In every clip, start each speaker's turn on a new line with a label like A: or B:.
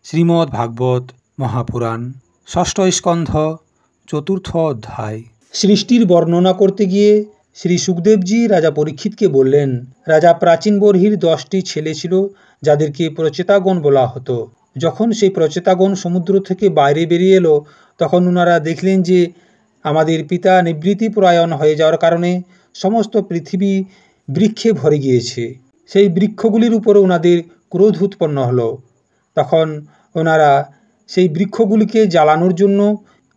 A: শ্রীমদ্ ভাগবত মহাপুরাণ ষষ্ঠ স্কন্ধ চতুর্থ অধ্যায়। সৃষ্টির বর্ণনা করতে গিয়ে শ্রী সুখদেবজি রাজা পরীক্ষিতকে বললেন, রাজা প্রাচীন বর্হির 10টি ছেলে ছিল যাদেরকে প্রচেতাগণ বলা হতো। যখন সেই প্রচেতাগণ সমুদ্র থেকে বাইরে বেরিয়ে এলো তখন ওনারা দেখলেন যে আমাদের পিতা নিবৃত্তিপরায়ণ হয়ে যাওয়ার কারণে সমস্ত পৃথিবী বৃক্ষে ভরে গিয়েছে। সেই বৃক্ষগুলির উপরে ওনাদের ক্রোধ উৎপন্ন হলো। তখন ওনারা সেই বৃক্ষগুলিকে জ্বালানোর জন্য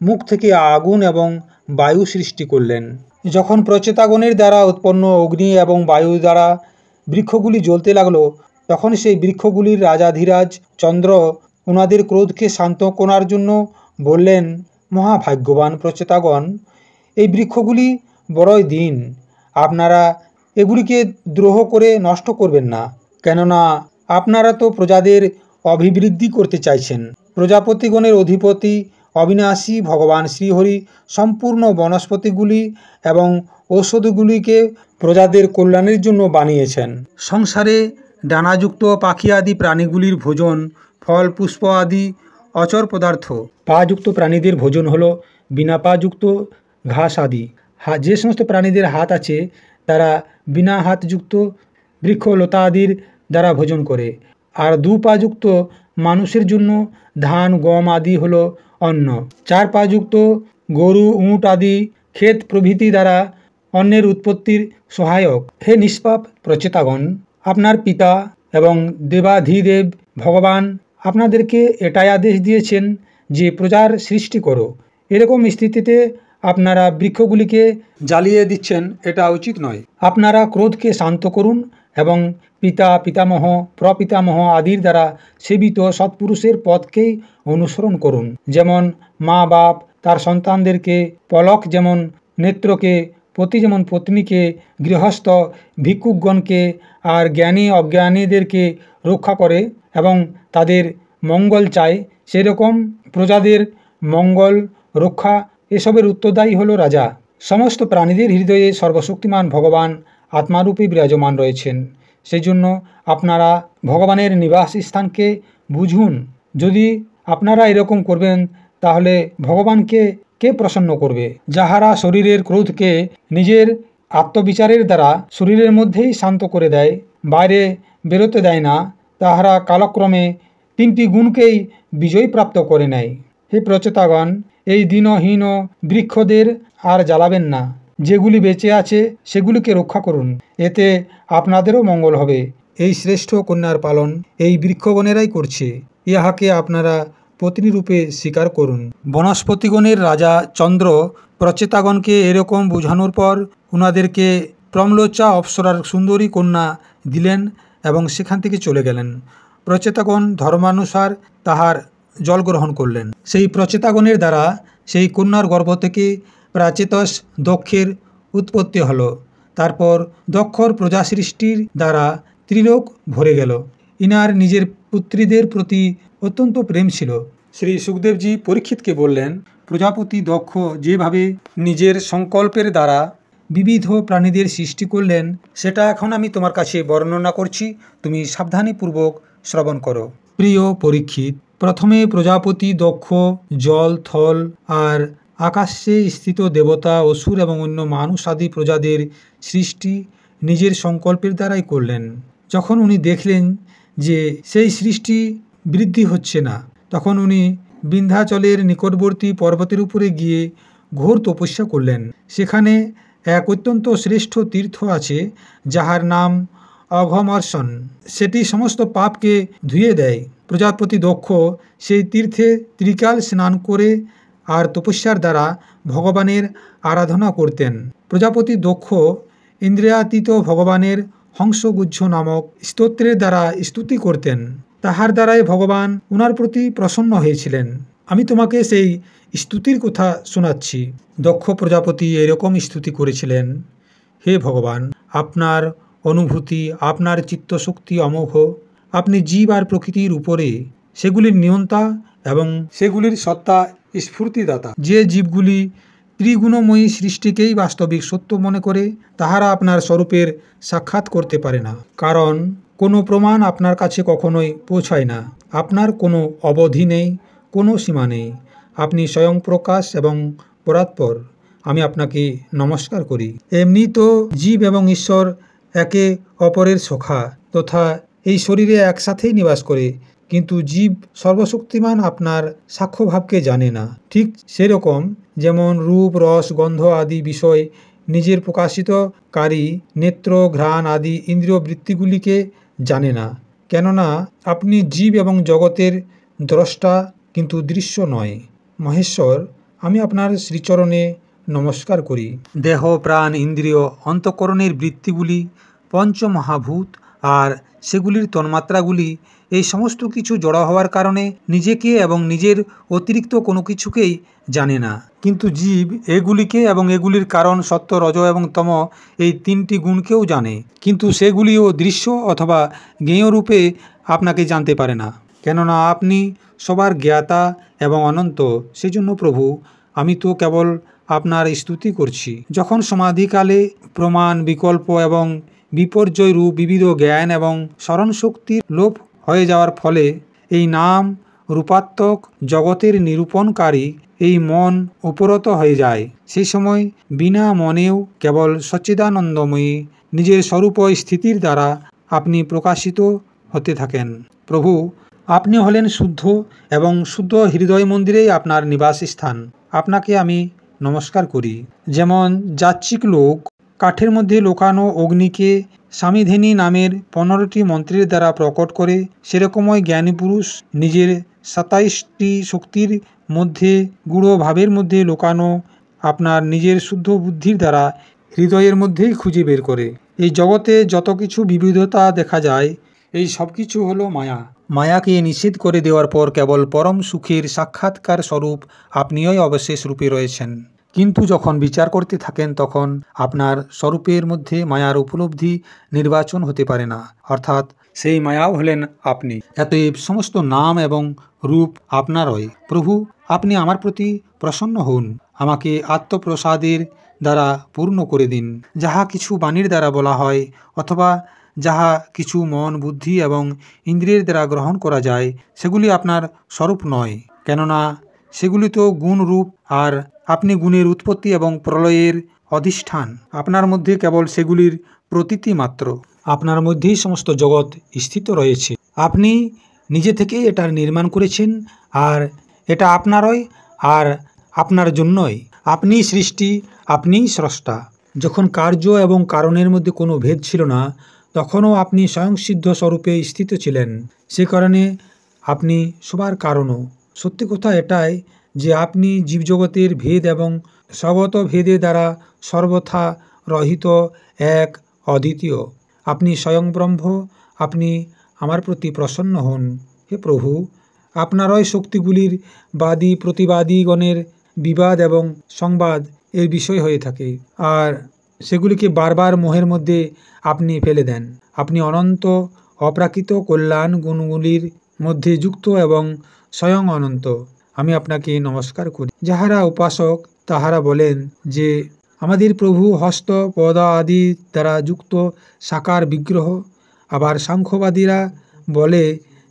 A: মুখ থেকে আগুন এবং বায়ু সৃষ্টি করলেন। যখন প্রচেতাগণের দ্বারা উৎপন্ন অগ্নি এবং বায়ু দ্বারা বৃক্ষগুলি জ্বলতে লাগলো তখন সেই বৃক্ষগুলির রাজাধিরাজ চন্দ্র ওনাদের ক্রোধকে শান্ত করার জন্য বললেন, মহাভাগ্যবান প্রচেতাগণ, এই বৃক্ষগুলি বড়ই দিন, আপনারা এগুলিকে দ্রোহ করে নষ্ট করবেন না, কেননা আপনারা তো প্রজাদের অভিবৃদ্ধি করতে চাইছেন। প্রজাপতিগণের অধিপতি অবিনাশী ভগবান শ্রীহরি সম্পূর্ণ বনস্পতিগুলি এবং ঔষধগুলিকে প্রজাদের কল্যাণের জন্য বানিয়েছেন। সংসারে ডানাযুক্ত পাখি আদি প্রাণীগুলির ভোজন ফল পুষ্প আদি অচর পদার্থ, পাযুক্ত প্রাণীদের ভোজন হলো বিনা পাযুক্ত ঘাস আদি। যে সমস্ত প্রাণীদের হাত আছে তারা বিনা হাতযুক্ত বৃক্ষ লতা আদির দ্বারা ভোজন করে। আর দুপাযুক্ত মানুষের জন্য ধান গম আদি হলো অন্ন। 4 পাযুক্ত গরু উট আদি ক্ষেত প্রভৃতি দ্বারা অন্নের উৎপত্তির সহায়ক। হে নিষ্পাপ প্রচেতাগণ, আপনার পিতা এবং দেবাধিদেব ভগবান আপনাদেরকে এটাই আদেশ দিয়েছেন যে প্রজার সৃষ্টি করো। এরকম স্থিতিতে আপনারা বৃক্ষগুলিকে জ্বালিয়ে দিচ্ছেন, এটা উচিত নয়। আপনারা ক্রোধকে শান্ত করুন এবং পিতা পিতামহ প্রপিতামহ আদির দ্বারা সেবিত সৎপুরুষের পথকেই অনুসরণ করুন। যেমন মা বাপ তার সন্তানদেরকে, পলক যেমন নেত্রকে, পতি যেমন পত্নীকে, গৃহস্থ ভিক্ষুকগণকে আর জ্ঞানী অজ্ঞানীদেরকে রক্ষা করে এবং তাদের মঙ্গল চায়, সেরকম প্রজাদের মঙ্গল রক্ষা এসবের উত্তরদায়ী হলো রাজা। সমস্ত প্রাণীদের হৃদয়ে সর্বশক্তিমান ভগবান আত্মারূপে বিরাজমান রয়েছেন। সেই জন্য আপনারা ভগবানের নিবাস স্থানকে বুঝুন। যদি আপনারা এরকম করবেন তাহলে ভগবানকে কে প্রসন্ন করবে? যাহারা শরীরের ক্রোধকে নিজের আত্মবিচারের দ্বারা শরীরের মধ্যেই শান্ত করে দেয়, বাইরে বেরোতে দেয় না, তাহারা কালক্রমে 3টি গুণকেই বিজয় প্রাপ্ত করে নেয়। হে প্রচেতাগণ, এই দীনহীন বৃক্ষদের আর জ্বালাবেন না। যেগুলি বেঁচে আছে সেগুলিকে রক্ষা করুন, এতে আপনাদেরও মঙ্গল হবে। এই শ্রেষ্ঠ কন্যার পালন এই বৃক্ষগণেরাই করছে, ইহাকে আপনারা পত্নীরূপে স্বীকার করুন। বনস্পতিগণের রাজা চন্দ্র প্রচেতাগণকে এরকম বোঝানোর পর উনাদেরকে প্রমলোচা অপ্সরার সুন্দরী কন্যা দিলেন এবং সেখান থেকে চলে গেলেন। প্রচেতাগণ ধর্মানুসার তাহার জল গ্রহণ করলেন। সেই প্রচেতাগণের দ্বারা সেই কন্যার গর্ভ থেকে প্রাচেতস দক্ষের উৎপত্তি হলো। তারপর দক্ষর প্রজা সৃষ্টির দ্বারা ত্রিলোক ভরে গেল। ইনার নিজের পুত্রীদের প্রতি অত্যন্ত প্রেম ছিল। শ্রী সুখদেবজি পরীক্ষিতকে বললেন, প্রজাপতি দক্ষ যেভাবে নিজের সংকল্পের দ্বারা বিবিধ প্রাণীদের সৃষ্টি করলেন সেটা এখন আমি তোমার কাছে বর্ণনা করছি, তুমি সাবধানীপূর্বক শ্রবণ করো। প্রিয় পরীক্ষিত, প্রথমে প্রজাপতি দক্ষ জল থল আর আকাশে স্থিত দেবতা অসুর এবং অন্য মানুষ আদি প্রজাদের সৃষ্টি নিজের সংকল্পের দ্বারাই করলেন। যখন উনি দেখলেন যে সেই সৃষ্টি বৃদ্ধি হচ্ছে না তখন উনি বিন্ধ্যাচলের নিকটবর্তী পর্বতের উপরে গিয়ে ঘোর তপস্যা করলেন। সেখানে এক অত্যন্ত শ্রেষ্ঠ তীর্থ আছে যাহার নাম অঘমর্ষণ। সেটি সমস্ত পাপকে ধুয়ে দেয়। প্রজাপতি দক্ষ সেই তীর্থে ত্রিকাল স্নান করে আর তপস্যার দ্বারা ভগবানের আরাধনা করতেন। প্রজাপতি দক্ষ ইন্দ্রিয়াতীত ভগবানের হংসগুচ্ছ নামক স্তোত্রের দ্বারা স্তুতি করতেন। তাহার দ্বারাই ভগবান উনার প্রতি প্রসন্ন হয়েছিলেন। আমি তোমাকে সেই স্তুতির কথা শোনাচ্ছি। দক্ষ প্রজাপতি এরকম স্তুতি করেছিলেন, হে ভগবান, আপনার অনুভূতি, আপনার চিত্তশক্তি অমোঘ। আপনি জীব আর প্রকৃতির উপরে সেগুলির নিয়ন্তা এবং সেগুলির সত্তা স্ফূর্তিদাতা। যে জীবগুলি ত্রিগুণময়ী সৃষ্টিকেই বাস্তবিক সত্য মনে করে তাহারা আপনার স্বরূপের সাক্ষাৎ করতে পারে না, কারণ কোনো প্রমাণ আপনার কাছে কখনোই পৌঁছায় না। আপনার কোনো অবধি নেই, কোনো সীমা নেই। আপনি স্বয়ং প্রকাশ এবং পরাৎপর। আমি আপনাকে নমস্কার করি। এমনি তো জীব এবং ঈশ্বর একে অপরের সখা তথা এই শরীরে একসাথেই নিবাস করে, কিন্তু জীব সর্বশক্তিমান আপনার সাক্ষ্যভাবকে জানে না। ঠিক সেরকম যেমন রূপ, রস, গন্ধ আদি বিষয় নিজের প্রকাশিতকারী নেত্র, ঘ্রাণ আদি ইন্দ্রিয় বৃত্তিগুলিকে জানে না, কেননা আপনি জীব এবং জগতের দ্রষ্টা, কিন্তু দৃশ্য নয়। মহেশ্বর, আমি আপনার শ্রীচরণে নমস্কার করি। দেহ, প্রাণ, ইন্দ্রিয়, অন্তঃকরণের বৃত্তিগুলি, পঞ্চমহাভূত আর সেগুলির তন্মাত্রাগুলি, এই সমস্ত কিছু জড়ো হওয়ার কারণে নিজেকে এবং নিজের অতিরিক্ত কোনো কিছুকেই জানে না। কিন্তু জীব এগুলিকে এবং এগুলির কারণ সত্য, রজ এবং তম এই তিনটি গুণকেও জানে, কিন্তু সেগুলিও দৃশ্য অথবা জ্ঞেয় রূপে আপনাকে জানতে পারে না, কেননা আপনি সবার জ্ঞাতা এবং অনন্ত। সেজন্য প্রভু, আমি তো কেবল আপনার স্তুতি করছি। যখন সমাধিকালে প্রমাণ, বিকল্প এবং বিপর্যয় রূপ বিবিধ জ্ঞান এবং স্মরণশক্তির লোপ হয়ে যাওয়ার ফলে এই নাম রূপাত্মক জগতের নিরূপণকারী এই মন উপরত হয়ে যায়, সেই সময় বিনা মনেও কেবল সচ্চিদানন্দময়ী নিজের স্বরূপ স্থিতির দ্বারা আপনি প্রকাশিত হতে থাকেন। প্রভু, আপনি হলেন শুদ্ধ এবং শুদ্ধ হৃদয় মন্দিরেই আপনার নিবাস স্থান। আপনাকে আমি নমস্কার করি। যেমন যাচ্ছিক লোক কাঠের মধ্যে লোকানো অগ্নিকে স্বামীধেনী নামের 15টি মন্ত্রের দ্বারা প্রকট করে, সেরকমই জ্ঞানী পুরুষ নিজের 27টি শক্তির মধ্যে গূঢ় ভাবের মধ্যে লোকানো আপনার নিজের শুদ্ধ বুদ্ধির দ্বারা হৃদয়ের মধ্যেই খুঁজে বের করে। এই জগতে যত কিছু বিবিধতা দেখা যায়, এই সব কিছু হলো মায়া। মায়াকে নিষেধ করে দেওয়ার পর কেবল পরম সুখের সাক্ষাৎকার স্বরূপ আপনিই অবশেষ রূপে রয়েছেন। কিন্তু যখন বিচার করতে থাকেন, তখন আপনার স্বরূপের মধ্যে মায়ার উপলব্ধি নির্বাচন হতে পারে না, অর্থাৎ সেই মায়াও হলেন আপনি। এতএব সমস্ত নাম এবং রূপ আপনারই। প্রভু, আপনি আমার প্রতি প্রসন্ন হন, আমাকে আত্মপ্রসাদের দ্বারা পূর্ণ করে দিন। যাহা কিছু বাণীর দ্বারা বলা হয় অথবা যাহা কিছু মন, বুদ্ধি এবং ইন্দ্রিয়ের দ্বারা গ্রহণ করা যায়, সেগুলি আপনার স্বরূপ নয়, কেননা সেগুলি তো গুণ রূপ, আর আপনি গুণের উৎপত্তি এবং প্রলয়ের অধিষ্ঠান। আপনার মধ্যে কেবল সেগুলির প্রতীতি মাত্র। আপনার মধ্যেই সমস্ত জগৎ স্থিত রয়েছে। আপনি নিজে থেকে এটার নির্মাণ করেছেন, আর এটা আপনারই আর আপনার জন্যই। আপনিই সৃষ্টি, আপনিই স্রষ্টা। যখন কার্য এবং কারণের মধ্যে কোনো ভেদ ছিল না, তখনও আপনি স্বয়ংসিদ্ধ স্বরূপে স্থিত ছিলেন। সে কারণে আপনি সবার কারণও। সত্যি কথা এটাই যে আপনি জীবজগতের ভেদ এবং স্বগত ভেদের দ্বারা সর্বথা রহিত, এক, অদ্বিতীয়। আপনি স্বয়ং ব্রহ্ম। আপনি আমার প্রতি প্রসন্ন হন। হে প্রভু, আপনারই শক্তিগুলির বাদী প্রতিবাদীগণের বিবাদ এবং সংবাদ এর বিষয় হয়ে থাকে, আর সেগুলিকে বারবার মোহের মধ্যে আপনি ফেলে দেন। আপনি অনন্ত, অপ্রাকৃত কল্যাণ গুণগুলির মধ্যে যুক্ত এবং স্বয়ং অনন্ত। আমি আপনাকে নমস্কার করি। যাহারা উপাসক তাহারা বলেন যে আমাদের প্রভু হস্ত, পদ আদি দ্বারা যুক্ত সাকার বিগ্রহ। আবার সাংখ্যবাদীরা বলে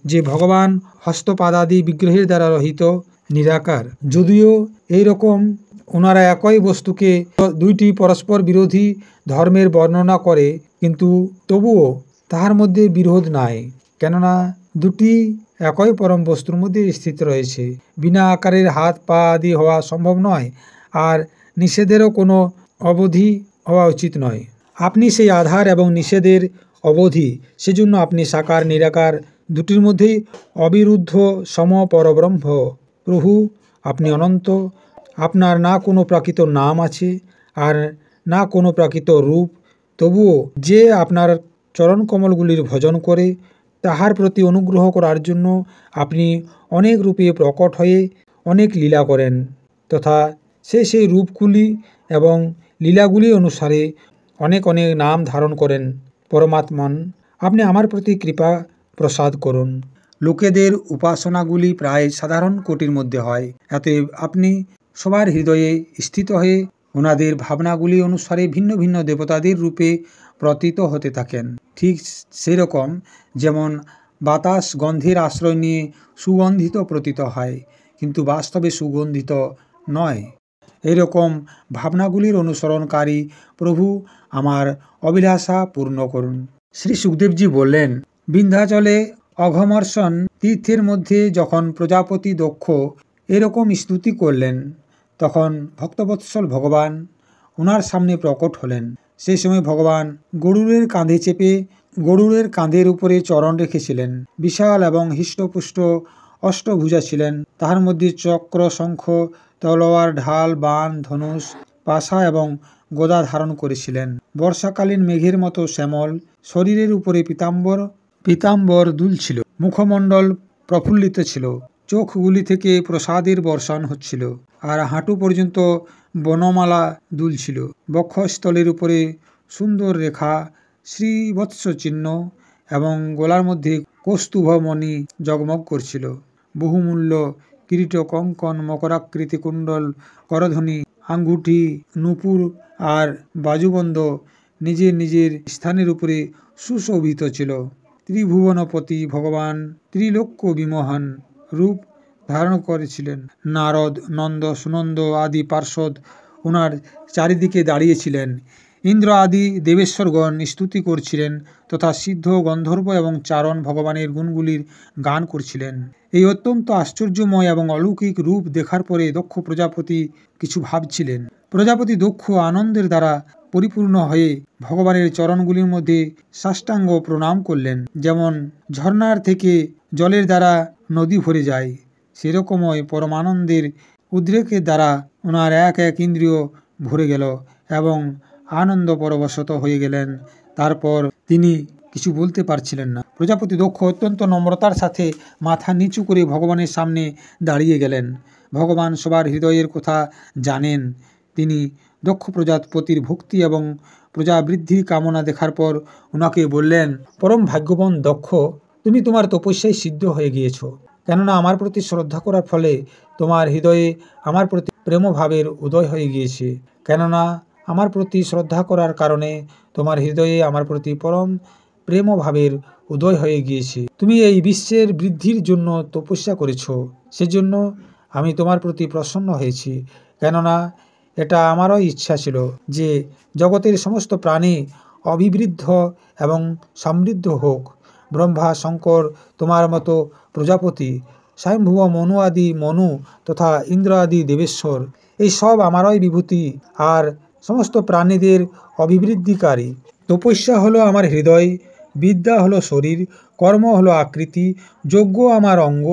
A: যে ভগবান হস্তপাদাদি বিগ্রহের দ্বারা রহিত, নিরাকার। যদিও এই রকম ওনারা একই বস্তুকে দুইটি পরস্পর বিরোধী ধর্মের বর্ণনা করে, কিন্তু তবুও তাহার মধ্যে বিরোধ নাই, কেননা দুটি একই পরম বস্তুর মধ্যে স্থিত রয়েছে। বিনা আকারের হাত, পা আদি হওয়া সম্ভব নয়, আর নিষেধেরও কোনো অবধি হওয়া উচিত নয়। আপনি সেই আধার এবং নিষেধের অবধি, সেজন্য আপনি সাকার নিরাকার দুটির মধ্যেই অবিরুদ্ধ সম পরব্রহ্ম। প্রভু, আপনি অনন্ত। আপনার না কোনো প্রাকৃত নাম আছে আর না কোনো প্রাকৃত রূপ, তবুও যে আপনার চরণকমলগুলির ভজন করে, তাহার প্রতি অনুগ্রহ করার জন্য আপনি অনেক রূপে প্রকট হয়ে অনেক লীলা করেন, তথা সেই রূপগুলি এবং লীলাগুলি অনুসারে অনেক অনেক নাম ধারণ করেন। পরমাত্মন, আপনি আমার প্রতি কৃপা প্রসাদ করুন। লোকেদের উপাসনাগুলি প্রায় সাধারণ কোটির মধ্যে হয়, অতএব আপনি সবার হৃদয়ে স্থিত হয়ে ওনাদের ভাবনাগুলি অনুসারে ভিন্ন ভিন্ন দেবতাদের রূপে প্রতীত হতে থাকেন। ঠিক সেরকম যেমন বাতাস গন্ধের আশ্রয় নিয়ে সুগন্ধিত প্রতীত হয়, কিন্তু বাস্তবে সুগন্ধিত নয়। এরকম ভাবনাগুলির অনুসরণকারী প্রভু আমার অভিলাষা পূর্ণ করুন। শ্রী সুখদেবজি বললেন, বিন্ধ্যাচলে অঘমর্ষণ তীর্থের মধ্যে যখন প্রজাপতি দক্ষ এরকম স্তুতি করলেন, তখন ভক্তবৎসল ভগবান ওনার সামনে প্রকট হলেন। সেই সময় ভগবান গরুড়ের কাঁধে চেপে গরুড়ের কাঁধের উপরে চরণ রেখেছিলেন। বিশাল এবং হৃষ্টপুষ্ট অষ্টভুজা ছিলেন। তাহার মধ্যে চক্র, শঙ্খ, তলোয়ার, ঢাল, বাণ, ধনুষ, পাশা এবং গদা ধারণ করেছিলেন। বর্ষাকালীন মেঘের মতো শ্যামল শরীরের উপরে পীতাম্বর দুলছিল। মুখমণ্ডল প্রফুল্লিত ছিল। চোখগুলি থেকে প্রসাদের বর্ষণ হচ্ছিল, আর হাঁটু পর্যন্ত বনমালা দুলছিল। বক্ষস্থলের উপরে সুন্দর রেখা, শ্রীবৎস চিহ্ন এবং গলার মধ্যে কৌস্তুভমণি জগমগ করছিল। বহুমূল্য কিরীট, কঙ্কন, মকরাকৃতি কুণ্ডল, করধ্বনি, আঙ্গুঠি, নূপুর আর বাজুবন্ধ নিজের নিজের স্থানের উপরে সুশোভিত ছিল। ত্রিভুবনপতি ভগবান ত্রিলোক্য বিমোহন রূপ ধারণ করেছিলেন। নারদ, নন্দ, সুনন্দ আদি পার্ষদ ওনার চারিদিকে দাঁড়িয়েছিলেন। ইন্দ্র আদি দেবেশ্বরগণ স্তুতি করছিলেন, তথা সিদ্ধ, গন্ধর্ব এবং চারণ ভগবানের গুণগুলির গান করছিলেন। এই অত্যন্ত আশ্চর্যময় এবং অলৌকিক রূপ দেখার পরে দক্ষ প্রজাপতি কিছু ভাবছিলেন। প্রজাপতি দক্ষ আনন্দের দ্বারা পরিপূর্ণ হয়ে ভগবানের চরণগুলির মধ্যে সাষ্টাঙ্গ প্রণাম করলেন। যেমন ঝর্ণার থেকে জলের দ্বারা নদী ভরে যায়, সেরকমই পরমানন্দের উদ্রেকের দ্বারা ওনার এক এক ইন্দ্রিয় ভরে গেল এবং আনন্দ পরবশত হয়ে গেলেন। তারপর তিনি কিছু বলতে পারছিলেন না। প্রজাপতি দক্ষ অত্যন্ত নম্রতার সাথে মাথা নিচু করে ভগবানের সামনে দাঁড়িয়ে গেলেন। ভগবান সবার হৃদয়ের কথা জানেন। তিনি দক্ষ প্রজাপতির ভক্তি এবং প্রজাবৃদ্ধির কামনা দেখার পর ওনাকে বললেন, পরম ভাগ্যবান দক্ষ, তুমি তোমার তপস্যায় সিদ্ধ হয়ে গিয়েছ। কেননা আমার প্রতি শ্রদ্ধা করার ফলে তোমার হৃদয়ে আমার প্রতি প্রেমভাবের উদয় হয়ে গিয়েছে। কেননা আমার প্রতি শ্রদ্ধা করার কারণে তোমার হৃদয়ে আমার প্রতি পরম প্রেমভাবের উদয় হয়ে গিয়েছে। তুমি এই বিশ্বের বৃদ্ধির জন্য তপস্যা করেছ, সেজন্য আমি তোমার প্রতি প্রসন্ন হয়েছি। কেননা এটা আমারও ইচ্ছা ছিল যে জগতের সমস্ত প্রাণী অভিবৃদ্ধ এবং সমৃদ্ধ হোক। ব্রহ্মা, শঙ্কর, তোমার মতো প্রজাপতি, স্বয়ংভুব মনু আদি মনু তথা ইন্দ্র আদি দেবেশ্বর, এই সব আমারই বিভূতি আর সমস্ত প্রাণীদের অভিবৃদ্ধিকারী। তপস্যা হলো আমার হৃদয়, বিদ্যা হলো শরীর, কর্ম হলো আকৃতি, যজ্ঞ আমার অঙ্গ,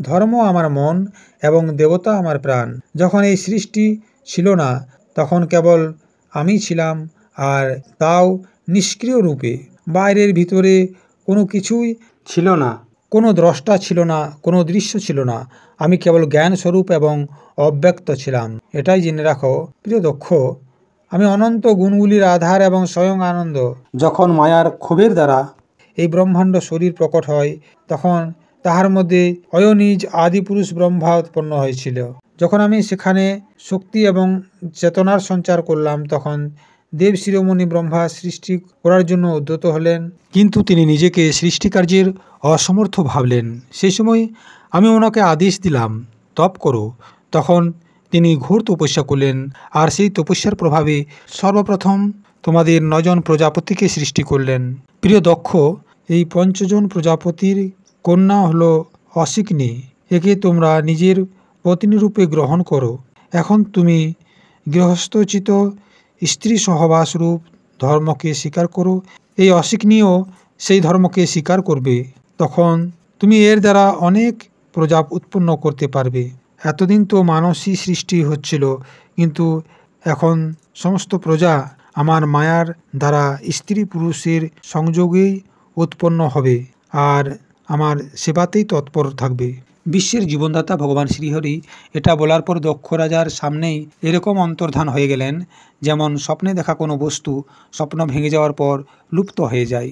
A: ধর্ম আমার মন এবং দেবতা আমার প্রাণ। যখন এই সৃষ্টি ছিল না, তখন কেবল আমি ছিলাম, আর তাও নিষ্ক্রিয় রূপে। বাইরের ভিতরে কোনো কিছুই ছিল না, কোনো দ্রষ্টা ছিল না, কোনো দৃশ্য ছিল না। আমি কেবল জ্ঞানস্বরূপ এবং অব্যক্ত ছিলাম। এটাই জেনে রাখো প্রিয় দক্ষ, আমি অনন্ত গুণগুলির আধার এবং স্বয়ং আনন্দ। যখন মায়ার ক্ষোভের দ্বারা এই ব্রহ্মাণ্ড শরীর প্রকট হয়, তখন তাহার মধ্যে অয়নিজ আদিপুরুষ ব্রহ্মা উৎপন্ন হয়েছিল। যখন আমি সেখানে শক্তি এবং চেতনার সঞ্চার করলাম, তখন দেব শিরোমণি ব্রহ্মা সৃষ্টি করার জন্য উদ্যত হলেন, কিন্তু তিনি নিজেকে সৃষ্টিকার্যের অসমর্থ ভাবলেন। সেই সময় আমি ওনাকে আদেশ দিলাম, তপ করো। তখন তিনি ঘোর তপস্যা করলেন, আর সেই তপস্যার প্রভাবে সর্বপ্রথম তোমাদের 9 জন প্রজাপতিকে সৃষ্টি করলেন। প্রিয় দক্ষ, এই 5 জন প্রজাপতির কন্যা হলো অশিকনি। একে তোমরা নিজের পত্নীরূপে গ্রহণ করো। এখন তুমি গৃহস্থোচিত স্ত্রী সহবাস রূপ ধর্মকে স্বীকার করো। এই অশিকনিও সেই ধর্মকে স্বীকার করবে। তখন তুমি এর দ্বারা অনেক প্রজা উৎপন্ন করতে পারবে। এতদিন তো মানুষই সৃষ্টি হচ্ছিল, কিন্তু এখন সমস্ত প্রজা আমার মায়ার দ্বারা স্ত্রী পুরুষের সংযোগেই উৎপন্ন হবে আর আমার সেবাতেই তৎপর থাকবে। বিশ্বের জীবনদাতা ভগবান শ্রীহরি এটা বলার পর দক্ষ রাজার সামনেই এরকম অন্তর্ধান হয়ে গেলেন, যেমন স্বপ্নে দেখা কোনো বস্তু স্বপ্ন ভেঙে যাওয়ার পর লুপ্ত হয়ে যায়।